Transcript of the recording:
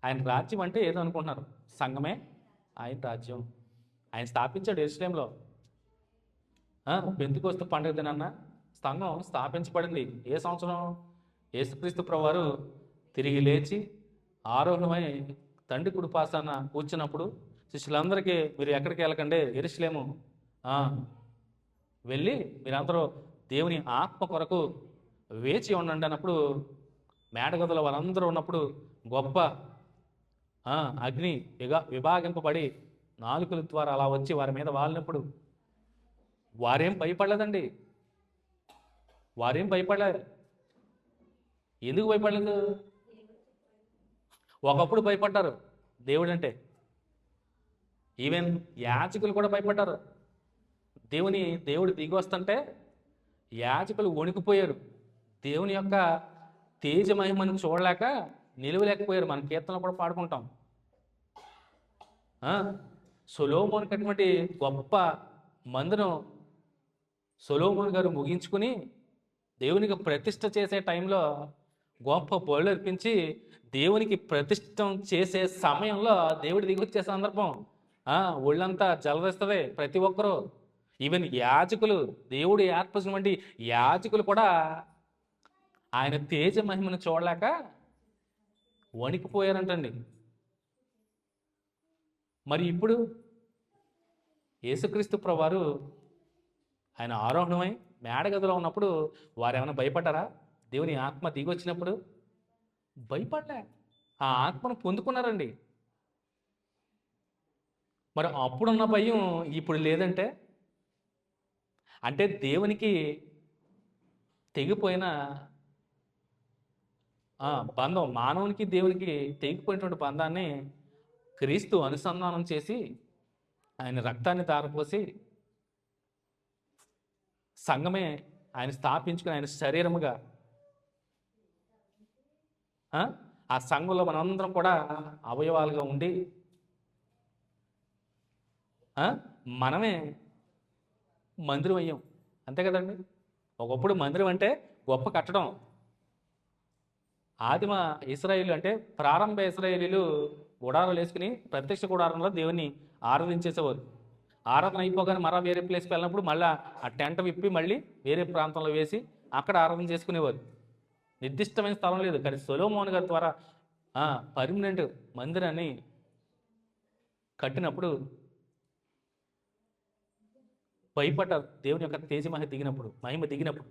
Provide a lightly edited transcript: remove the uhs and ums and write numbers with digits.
ఆయన రాజ్యం అంటే ఏదో అనుకుంటున్నారు, సంఘమే ఆయన రాజ్యం. ఆయన స్థాపించాడు యెరూషలేములో. పెంతెకొస్తు పండుగ దినాన సంఘం స్థాపించబడింది. ఏ సంవత్సరం? యేసుక్రీస్తు ప్రభువారు తిరిగి లేచి ఆరోహణమై తండ్రి కుడిపాశాన కూర్చున్నప్పుడు శిష్యులందరికీ, మీరు ఎక్కడికి వెళ్ళకండి, యెరూషలేము వెళ్ళి మీరందరూ దేవుని ఆత్మ కొరకు వేచి ఉండండి అన్నప్పుడు, మేడగదుల వాళ్ళందరూ ఉన్నప్పుడు గొప్ప అగ్ని విభాగింపబడి నాలుకల ద్వారా అలా వచ్చి వారి మీద వాలినప్పుడు వారేం భయపడలేదండి. వారేం భయపడలేదు. ఎందుకు భయపడలేదు? ఒకప్పుడు భయపడ్డారు దేవుడు అంటే. ఈవెన్ యాజకులు కూడా భయపడ్డారు. దేవుడు దిగి వస్తుంటే యాజకులు వణికిపోయారు. దేవుని యొక్క తేజ మహిమను చూడలేక నిలువలేకపోయారు. మన కీర్తనలు కూడా పాడుకుంటాం. సొలొమోను కటువంటి గొప్ప మందును సొలొమోను గారు ముగించుకుని దేవునికి ప్రతిష్ఠ చేసే టైంలో గొప్ప బలులు అర్పించి దేవునికి ప్రతిష్ఠ చేసే సమయంలో దేవుడు దిగొచ్చే సందర్భం ఒళ్ళంతా జలరిస్తుంది ప్రతి ఒక్కరూ. ఈవెన్ యాజకులు, దేవుడు ఏర్పరిచినటువంటి యాజకులు కూడా ఆయన తేజ మహిమను చూడలేక వణికిపోయారంటండి. మరి ఇప్పుడు యేసుక్రీస్తు ప్రభువారు ఆయన ఆరోహణమై మేడగదిలో ఉన్నప్పుడు వారు ఏమైనా భయపడ్డారా? దేవుని ఆత్మ దిగొచ్చినప్పుడు భయపడలే. ఆ ఆత్మను పొందుకున్నారండి. మరి అప్పుడున్న భయం ఇప్పుడు లేదంటే, అంటే దేవునికి తెగిపోయిన బంధం, మానవునికి దేవునికి తెగిపోయినటువంటి బంధాన్ని క్రీస్తు అనుసంధానం చేసి ఆయన రక్తాన్ని ధారపోసి సంఘమే ఆయన స్థాపించుకుని ఆయన శరీరముగా ఆ సంఘంలో మనందరం కూడా అవయవాలుగా ఉండి మనమే మందిరం అయ్యాం. అంతే కదండి. ఒకప్పుడు మందిరం అంటే గొప్ప కట్టడం. ఆదిమ ఇశ్రాయేలు అంటే ప్రారంభ ఇశ్రాయేలీలు గుడారాలు వేసుకుని ప్రత్యక్ష గుడారంలో దేవుని ఆరాధించేసేవారు. ఆరాధన అయిపోగానే మరో వేరే ప్లేస్కి వెళ్ళినప్పుడు మళ్ళీ ఆ టెంట్ విప్పి మళ్ళీ వేరే ప్రాంతంలో వేసి అక్కడ ఆరాధన చేసుకునేవారు. నిర్దిష్టమైన స్థలం లేదు. కానీ సొలొమోను గారి ద్వారా పర్మనెంట్ మందిరాన్ని కట్టినప్పుడు భయపడ్డారు. దేవుని యొక్క తేజ మహిమ దిగినప్పుడు